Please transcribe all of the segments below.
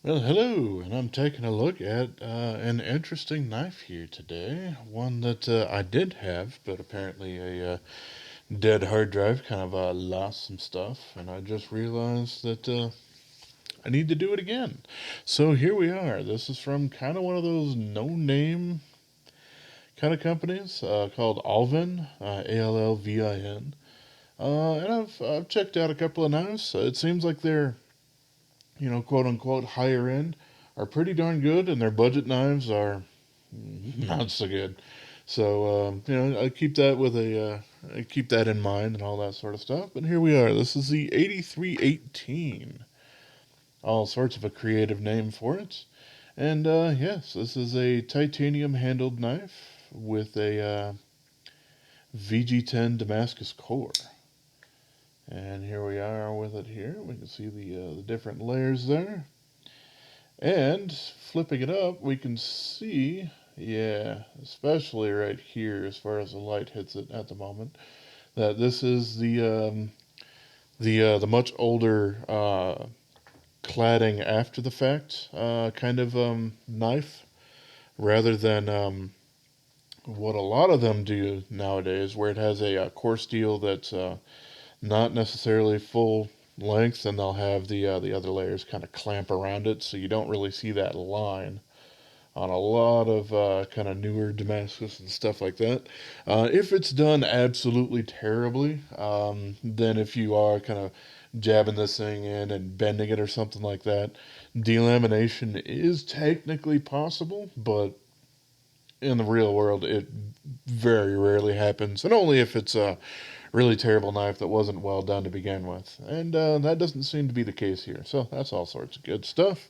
Well, hello, and I'm taking a look at an interesting knife here today. One that I did have, but apparently a dead hard drive kind of lost some stuff, and I just realized that I need to do it again. So here we are. This is from kind of one of those no-name kind of companies called Allvin, Allvin. And I've checked out a couple of knives. It seems like they're quote unquote higher end are pretty darn good, and their budget knives are not so good. So I keep that I keep that in mind and all that sort of stuff. But here we are. This is the 8318. All sorts of a creative name for it. And yes, this is a titanium handled knife with a VG10 Damascus core. And here we are with it here. We can see the different layers there. And flipping it up, we can see, yeah, especially right here as far as the light hits it at the moment, that this is the much older cladding after the fact kind of knife, rather than what a lot of them do nowadays, where it has a core steel that's not necessarily full length, and they'll have the other layers kind of clamp around it, so you don't really see that line on a lot of kind of newer Damascus and stuff like that. If it's done absolutely terribly, then if you are kind of jabbing this thing in and bending it or something like that, delamination is technically possible, but in the real world, it very rarely happens, and only if it's a really terrible knife that wasn't well done to begin with. And that doesn't seem to be the case here, so that's all sorts of good stuff.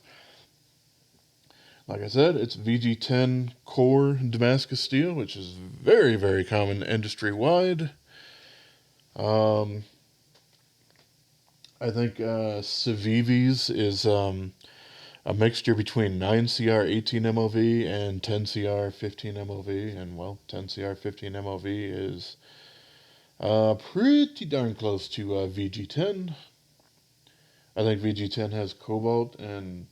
Like I said, it's VG10 core Damascus steel, which is very, very common industry wide. Um, I think Civivi's is a mixture between 9CR 18 MOV and 10CR 15 MOV, and well, 10CR 15 MOV is pretty darn close to VG10. I think VG10 has cobalt, and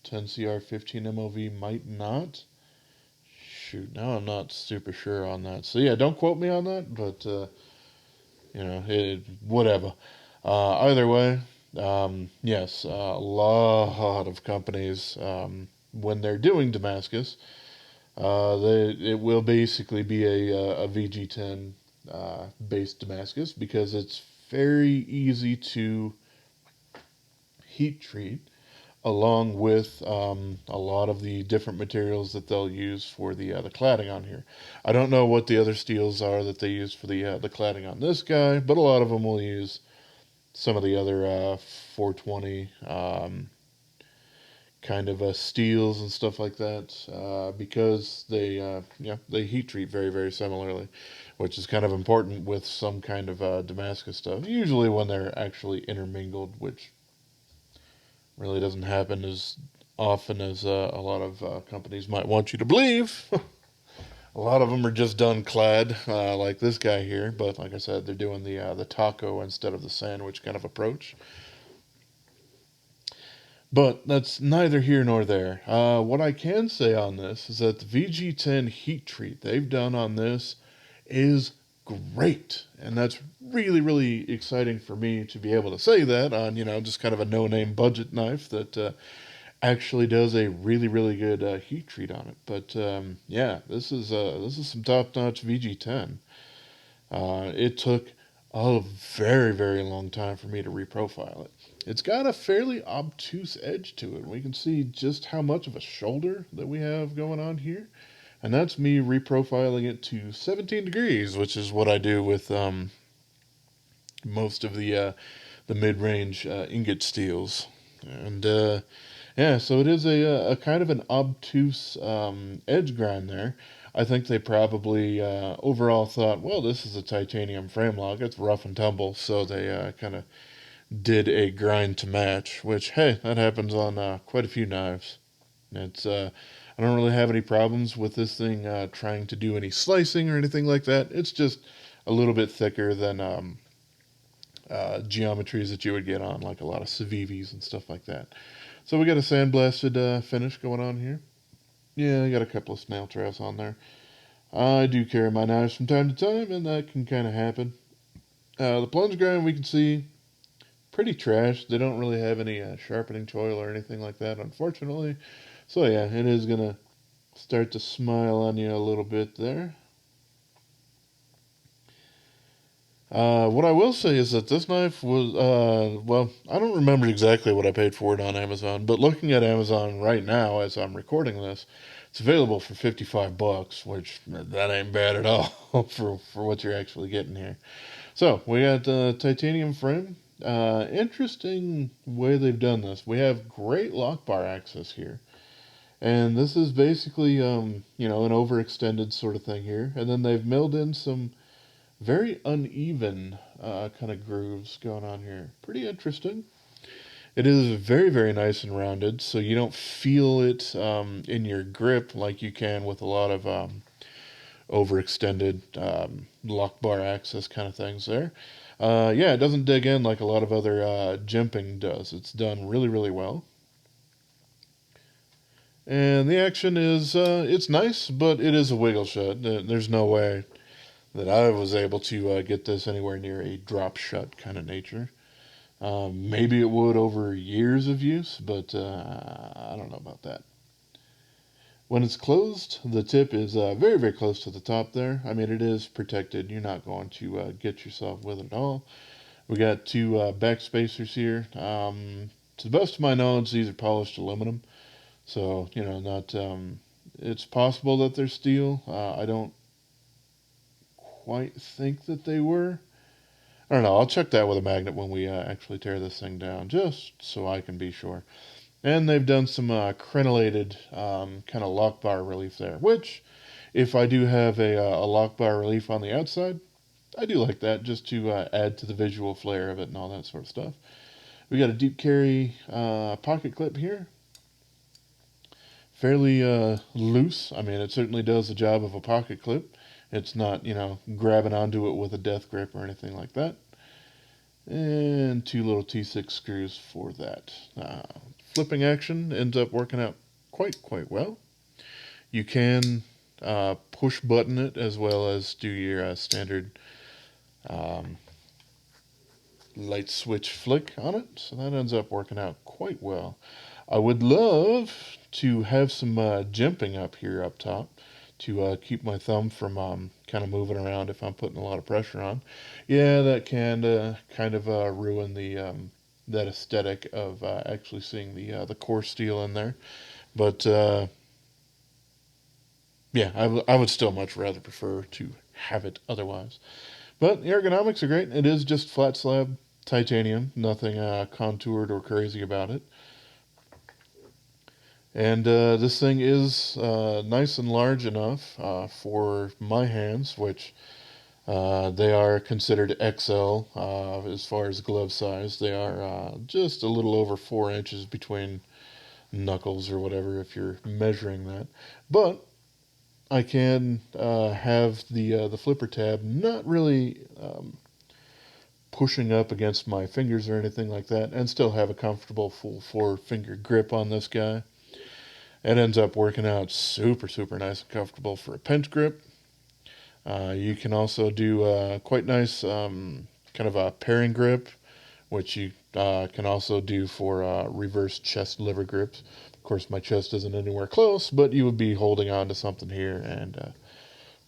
10CR 15 MOV might not. Shoot, now I'm not super sure on that. So yeah, don't quote me on that, but whatever. Either way, yes, a lot of companies, when they're doing Damascus, it will basically be a VG10 based Damascus, because it's very easy to heat treat, along with a lot of the different materials that they'll use for the cladding on here. I don't know what the other steels are that they use for the cladding on this guy, but a lot of them will use some of the other 420 kind of steels and stuff like that, because they heat treat very, very similarly, which is kind of important with some kind of Damascus stuff. Usually when they're actually intermingled, which really doesn't happen as often as a lot of companies might want you to believe. A lot of them are just done clad, like this guy here. But like I said, they're doing the taco instead of the sandwich kind of approach. But that's neither here nor there. What I can say on this is that the VG10 heat treat they've done on this is great. And that's really, really exciting for me to be able to say that on, just kind of a no name budget knife that actually does a really, really good heat treat on it. But yeah, this is some top notch VG10. It took a very, very long time for me to reprofile it. It's got a fairly obtuse edge to it. We can see just how much of a shoulder that we have going on here. And that's me reprofiling it to 17 degrees, which is what I do with most of the mid-range ingot steels. And yeah, so it is a kind of an obtuse edge grind there. I think they probably overall thought, well, this is a titanium frame lock. It's rough and tumble, so they kind of did a grind to match, which, hey, that happens on quite a few knives. It's I don't really have any problems with this thing trying to do any slicing or anything like that. It's just a little bit thicker than geometries that you would get on like a lot of Civivis and stuff like that. So we got a sandblasted finish going on here. Yeah, I got a couple of snail traps on there. I do carry my knives from time to time, and that can kind of happen. The plunge grind we can see pretty trash. They don't really have any sharpening choil or anything like that, unfortunately. So yeah, it is gonna start to smile on you a little bit there. What I will say is that this knife was, well, I don't remember exactly what I paid for it on Amazon, but looking at Amazon right now as I'm recording this, it's available for $55, which that ain't bad at all for what you're actually getting here. So we got the titanium frame. Interesting way they've done this. We have great lock bar access here. And this is basically, an overextended sort of thing here. And then they've milled in some very uneven kind of grooves going on here. Pretty interesting. It is very, very nice and rounded, so you don't feel it in your grip like you can with a lot of overextended lock bar access kind of things there. Yeah, it doesn't dig in like a lot of other jimping does. It's done really, really well. And the action is, it's nice, but it is a wiggle shut. There's no way that I was able to get this anywhere near a drop shut kind of nature. Maybe it would over years of use, but I don't know about that. When it's closed, the tip is very, very close to the top there. I mean, it is protected. You're not going to get yourself with it at all. We got two back spacers here. To the best of my knowledge, these are polished aluminum. So, not. It's possible that they're steel. I don't quite think that they were. I don't know. I'll check that with a magnet when we actually tear this thing down, just so I can be sure. And they've done some crenellated kind of lock bar relief there, which, if I do have a lock bar relief on the outside, I do like that just to add to the visual flair of it and all that sort of stuff. We got a deep carry pocket clip here. Fairly loose. I mean, it certainly does the job of a pocket clip. It's not, grabbing onto it with a death grip or anything like that. And two little T6 screws for that. Flipping action ends up working out quite well. You can push button it as well as do your standard light switch flick on it. So that ends up working out quite well. I would love to have some jimping up here up top to keep my thumb from kind of moving around if I'm putting a lot of pressure on. Yeah, that can kind of ruin the that aesthetic of actually seeing the coarse steel in there. But yeah, I would still much rather prefer to have it otherwise. But the ergonomics are great. It is just flat slab titanium, nothing contoured or crazy about it. And this thing is nice and large enough for my hands, which they are considered XL as far as glove size. They are just a little over 4 inches between knuckles or whatever if you're measuring that. But I can have the flipper tab not really pushing up against my fingers or anything like that, and still have a comfortable full 4-finger grip on this guy. It ends up working out super, super nice and comfortable for a pinch grip. You can also do quite nice kind of a pairing grip, which you can also do for reverse chest liver grips. Of course, my chest isn't anywhere close, but you would be holding on to something here and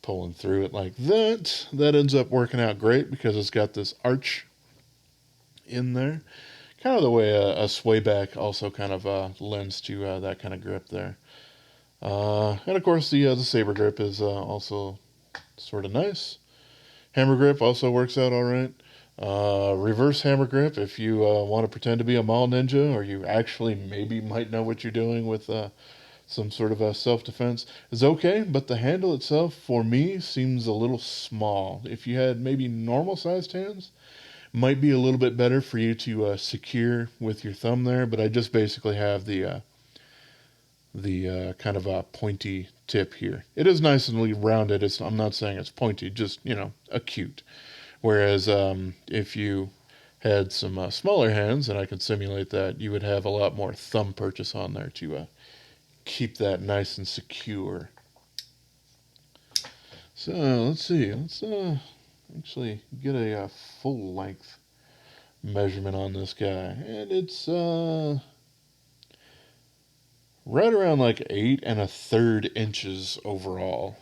pulling through it like that. That ends up working out great because it's got this arch in there. Kind of the way a sway back also kind of lends to that kind of grip there. And of course, the saber grip is also sort of nice. Hammer grip also works out all right. Reverse hammer grip, if you want to pretend to be a mall ninja, or you actually maybe might know what you're doing with some sort of a self-defense, is okay, but the handle itself, for me, seems a little small. If you had maybe normal-sized hands, might be a little bit better for you to secure with your thumb there, but I just basically have the kind of a pointy tip here. It is nicely rounded. I'm not saying it's pointy, just acute. Whereas if you had some smaller hands, and I can simulate that, you would have a lot more thumb purchase on there to keep that nice and secure. So let's see. Let's actually get a full length measurement on this guy, and it's right around like 8 1/3 inches overall.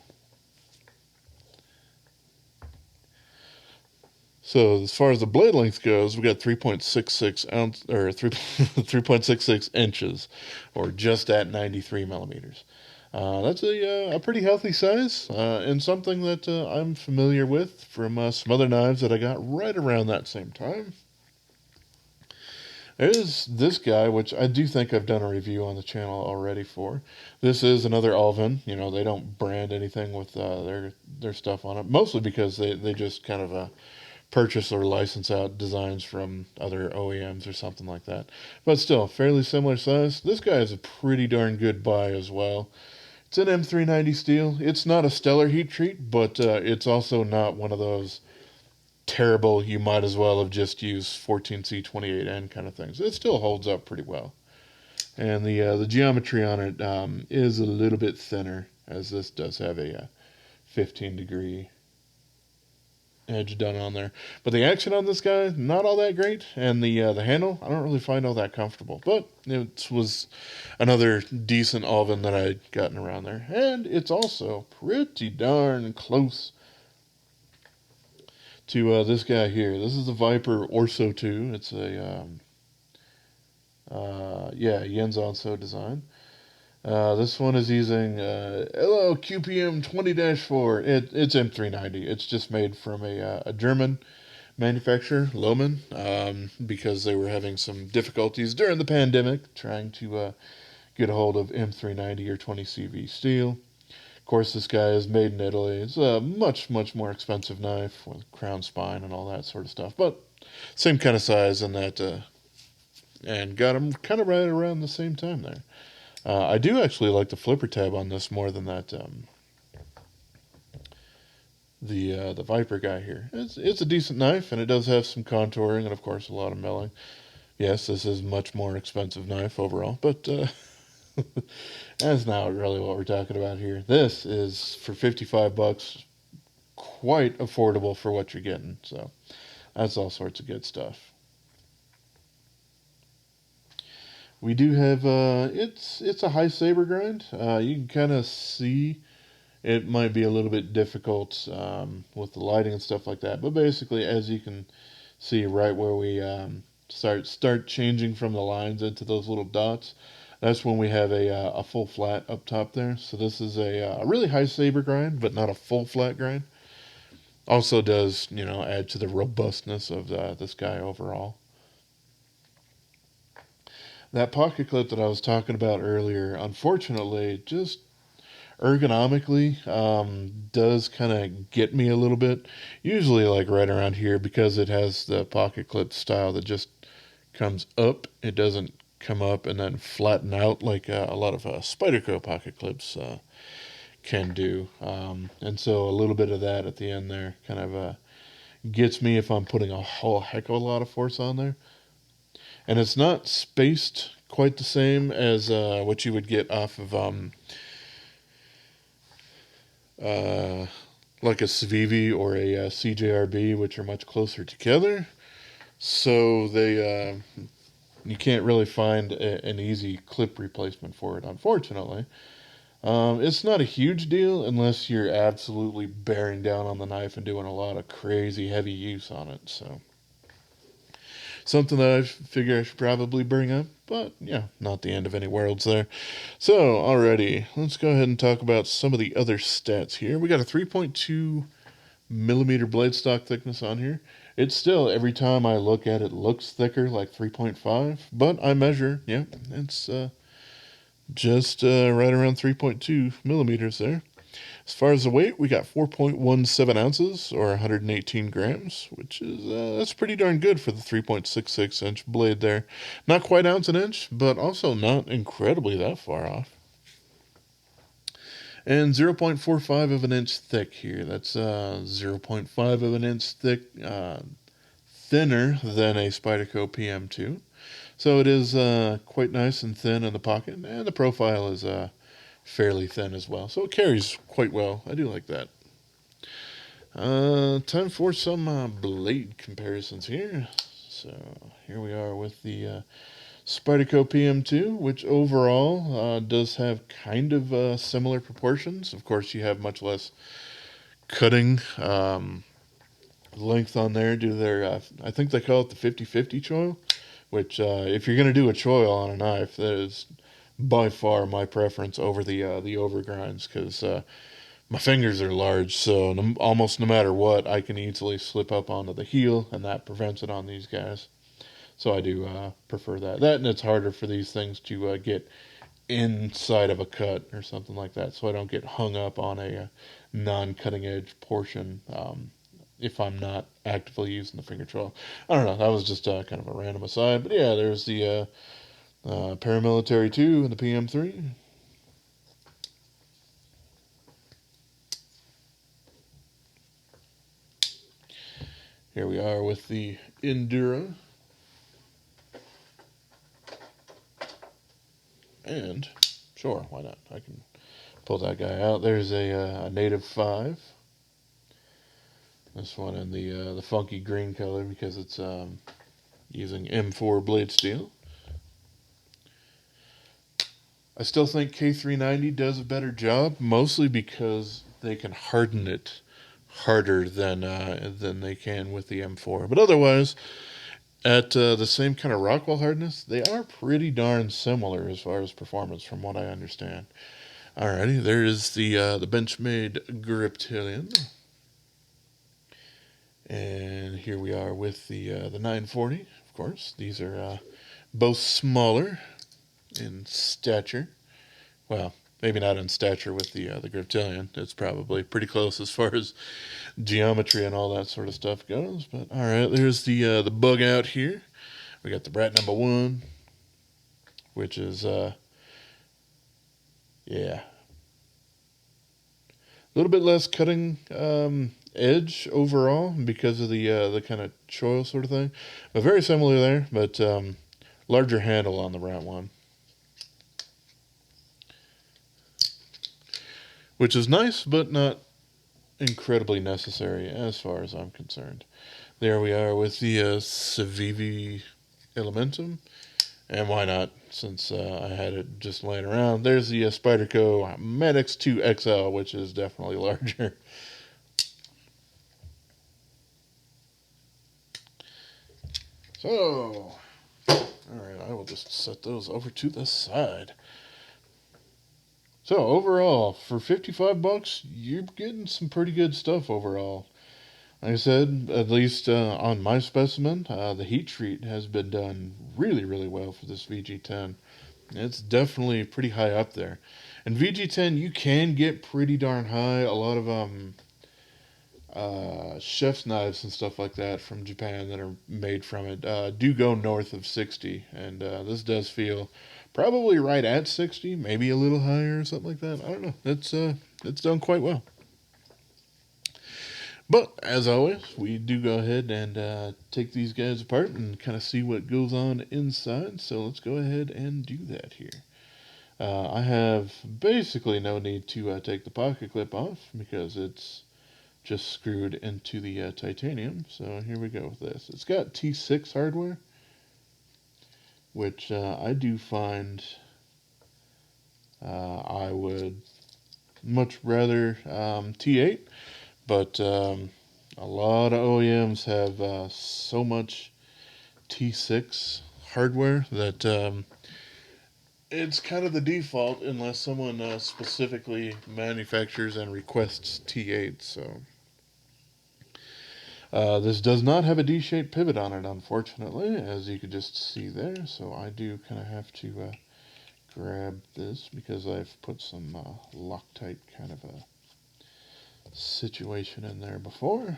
So as far as the blade length goes, we got 3.66 ounce or 3.66 inches, or just at 93 millimeters. That's a pretty healthy size, and something that I'm familiar with from some other knives that I got right around that same time. There's this guy, which I do think I've done a review on the channel already for. This is another Allvin. You know, they don't brand anything with their stuff on it, mostly because they just kind of purchase or license out designs from other OEMs or something like that. But still, fairly similar size. This guy is a pretty darn good buy as well. It's an M390 steel. It's not a stellar heat treat, but it's also not one of those terrible, you might as well have just used 14C28N kind of things. It still holds up pretty well. And the geometry on it is a little bit thinner, as this does have a 15-degree edge done on there. But the action on this guy, not all that great. And the handle, I don't really find all that comfortable. But it was another decent Allvin that I'd gotten around there. And it's also pretty darn close to this guy here. This is the Viper Orso 2. It's a, Jens Onso design. This one is using LLQPM 20-4. It's M390. It's just made from a German manufacturer, Lohmann, because they were having some difficulties during the pandemic trying to get a hold of M390 or 20CV steel. Of course, this guy is made in Italy. It's a much, much more expensive knife with crown spine and all that sort of stuff. But same kind of size and that, and got them kind of right around the same time there. I do actually like the flipper tab on this more than that the Viper guy here. It's a decent knife, and it does have some contouring and of course a lot of milling. Yes, this is a much more expensive knife overall, but that's not really what we're talking about here. This is for $55, quite affordable for what you're getting. So that's all sorts of good stuff. We do have it's a high saber grind. You can kind of see it might be a little bit difficult with the lighting and stuff like that. But basically, as you can see right where we start changing from the lines into those little dots, that's when we have a full flat up top there. So this is a really high saber grind, but not a full flat grind. Also does, add to the robustness of this guy overall. That pocket clip that I was talking about earlier, unfortunately, just ergonomically does kind of get me a little bit. Usually like right around here, because it has the pocket clip style that just comes up. It doesn't come up and then flatten out like a lot of Spyderco pocket clips can do. And so a little bit of that at the end there kind of gets me if I'm putting a whole heck of a lot of force on there. And it's not spaced quite the same as what you would get off of like a Civivi or a CJRB, which are much closer together. So they you can't really find an easy clip replacement for it, unfortunately. It's not a huge deal unless you're absolutely bearing down on the knife and doing a lot of crazy heavy use on it. So something that I figure I should probably bring up, but yeah, not the end of any worlds there. So, alrighty, let's go ahead and talk about some of the other stats here. We got a 3.2 millimeter blade stock thickness on here. It's still, every time I look at it, looks thicker, like 3.5, but I measure, it's just right around 3.2 millimeters there. As far as the weight, we got 4.17 ounces, or 118 grams, which is that's pretty darn good for the 3.66 inch blade there. Not quite ounce an inch, but also not incredibly that far off. And 0.45 of an inch thick here. That's 0.5 of an inch thick thinner than a Spyderco PM2. So it is quite nice and thin in the pocket, and the profile is fairly thin as well. So it carries quite well. I do like that. Time for some blade comparisons here. So here we are with the Spyderco PM2, which overall does have kind of similar proportions. Of course, you have much less cutting length on there due to their, I think they call it the 50-50 choil, which if you're going to do a choil on a knife, that is by far my preference over the overgrinds, because my fingers are large, so almost no matter what, I can easily slip up onto the heel, and that prevents it on these guys. So I do prefer that. That, and it's harder for these things to get inside of a cut or something like that, so I don't get hung up on a non-cutting edge portion if I'm not actively using the finger choil. I don't know. That was just kind of a random aside, but yeah, there's the Paramilitary 2 and the PM3. Here we are with the Endura. And, sure, why not? I can pull that guy out. There's a Native 5. This one in the funky green color because it's using M4 blade steel. I still think K390 does a better job, mostly because they can harden it harder than they can with the M4. But otherwise, at the same kind of Rockwell hardness, they are pretty darn similar as far as performance, from what I understand. Alrighty, there is the Benchmade Griptilian. And here we are with the 940, of course. These are both smaller in stature. Well, maybe not in stature with the Griptilian. It's probably pretty close as far as geometry and all that sort of stuff goes. But all right, there's the bug out here. We got the Brat number 1, which is yeah, a little bit less cutting edge overall because of the kind of choil sort of thing, but very similar there. But larger handle on the Rat 1, which is nice, but not incredibly necessary as far as I'm concerned. There we are with the Civivi Elementum, and why not, since I had it just laying around. There's the Spyderco Medix 2 XL, which is definitely larger. So, alright, I will just set those over to the side. So overall, for $55, you're getting some pretty good stuff overall. Like I said, at least on my specimen, the heat treat has been done really, really well for this VG10. It's definitely pretty high up there. And VG10, you can get pretty darn high. A lot of chef's knives and stuff like that from Japan that are made from it do go north of 60. And this does feel probably right at 60, maybe a little higher or something like that. I don't know. It's done quite well. But as always, we do go ahead and take these guys apart and kind of see what goes on inside. So let's go ahead and do that here. I have basically no need to take the pocket clip off because it's just screwed into the titanium. So here we go with this. It's got T6 hardware, which I do find I would much rather T8, but a lot of OEMs have so much T6 hardware that it's kind of the default unless someone specifically manufactures and requests T8. So this does not have a D-shaped pivot on it, unfortunately, as you could just see there. So I do kind of have to grab this because I've put some Loctite kind of a situation in there before.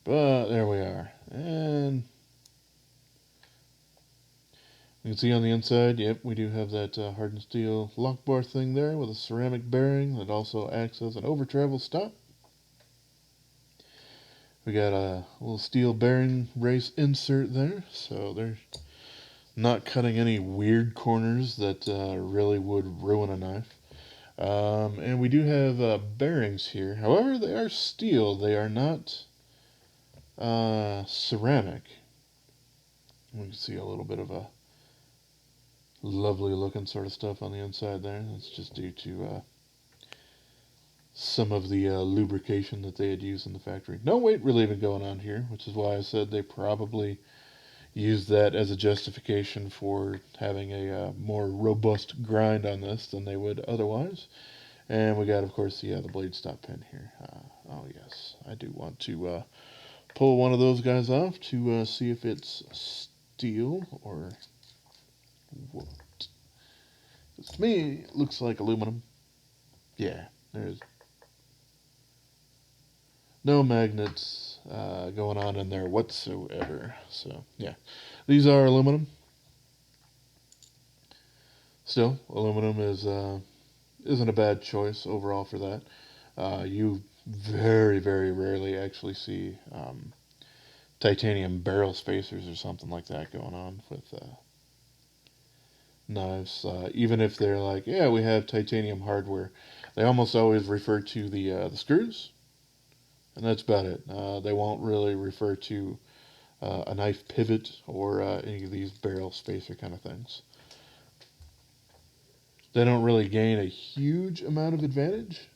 But there we are. And you can see on the inside, yep, we do have that hardened steel lock bar thing there with a ceramic bearing that also acts as an over travel stop. We got a little steel bearing race insert there, so they're not cutting any weird corners that really would ruin a knife. And we do have bearings here. However, they are steel. They are not ceramic. We can see a little bit of a lovely looking sort of stuff on the inside there. That's just due to some of the lubrication that they had used in the factory. No weight relieving going on here, which is why I said they probably used that as a justification for having a more robust grind on this than they would otherwise. And we got, of course, the blade stop pin here. Oh, yes, I do want to pull one of those guys off to see if it's steel or what. To me, it looks like aluminum. Yeah, there's no magnets going on in there whatsoever. So, yeah, these are aluminum. Still, aluminum isn't a bad choice overall for that. You very, very rarely actually see titanium barrel spacers or something like that going on with knives. Even if they're like, yeah, we have titanium hardware, they almost always refer to the screws, and that's about it. They won't really refer to a knife pivot or any of these barrel spacer kind of things. They don't really gain a huge amount of advantage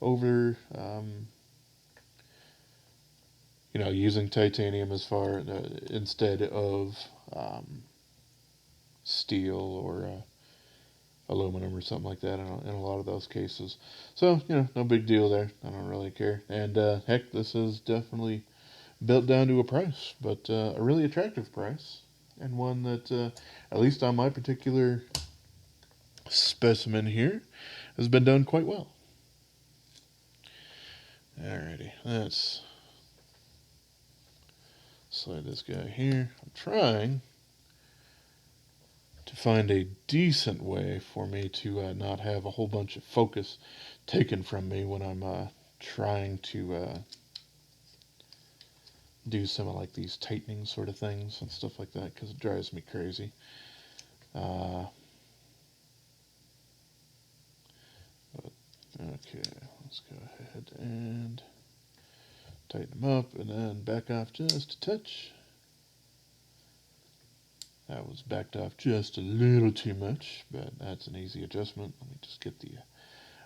over using titanium as far instead of steel or aluminum or something like that in a lot of those cases. So, no big deal there. I don't really care. And heck, this is definitely built down to a price, but a really attractive price, and one that, at least on my particular specimen here, has been done quite well. Alrighty, let's slide this guy here. I'm trying to find a decent way for me to not have a whole bunch of focus taken from me when I'm trying to do some of like these tightening sort of things and stuff like that, because it drives me crazy. Okay, let's go ahead and tighten them up and then back off just a touch. That was backed off just a little too much, but that's an easy adjustment. Let me just get the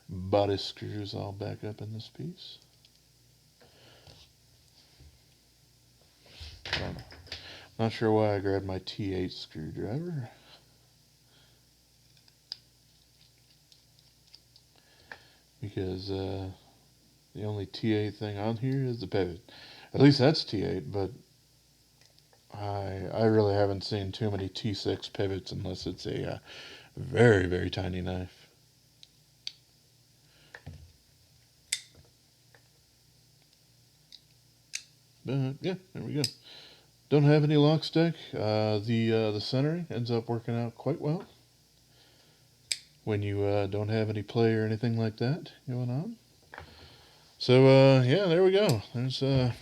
body screws all back up in this piece. Not sure why I grabbed my T8 screwdriver. Because the only T8 thing on here is the pivot. At least that's T8, but I really haven't seen too many T6 pivots unless it's a very, very tiny knife. But yeah, there we go. Don't have any lock stick. The centering ends up working out quite well when you don't have any play or anything like that going on. So yeah, there we go. There's this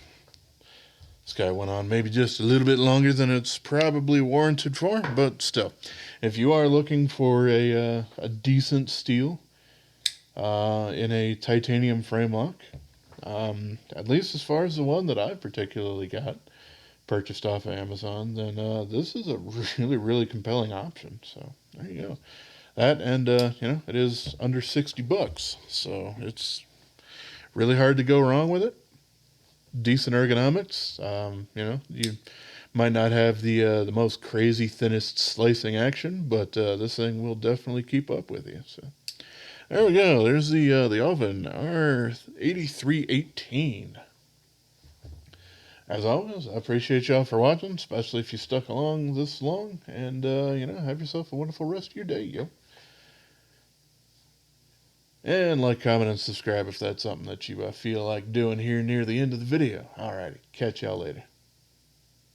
guy went on maybe just a little bit longer than it's probably warranted for, but still, if you are looking for a decent steel in a titanium frame lock, at least as far as the one that I particularly got purchased off of Amazon, then this is a really, really compelling option. So there you go. That, and it is under $60, so it's really hard to go wrong with it. Decent ergonomics. You might not have the most crazy thinnest slicing action, but this thing will definitely keep up with you. So there we go. There's the Allvin R8318. As always, I appreciate y'all for watching, especially if you stuck along this long. And, have yourself a wonderful rest of your day, yo. And like, comment, and subscribe if that's something that you feel like doing here near the end of the video. Alrighty, catch y'all later.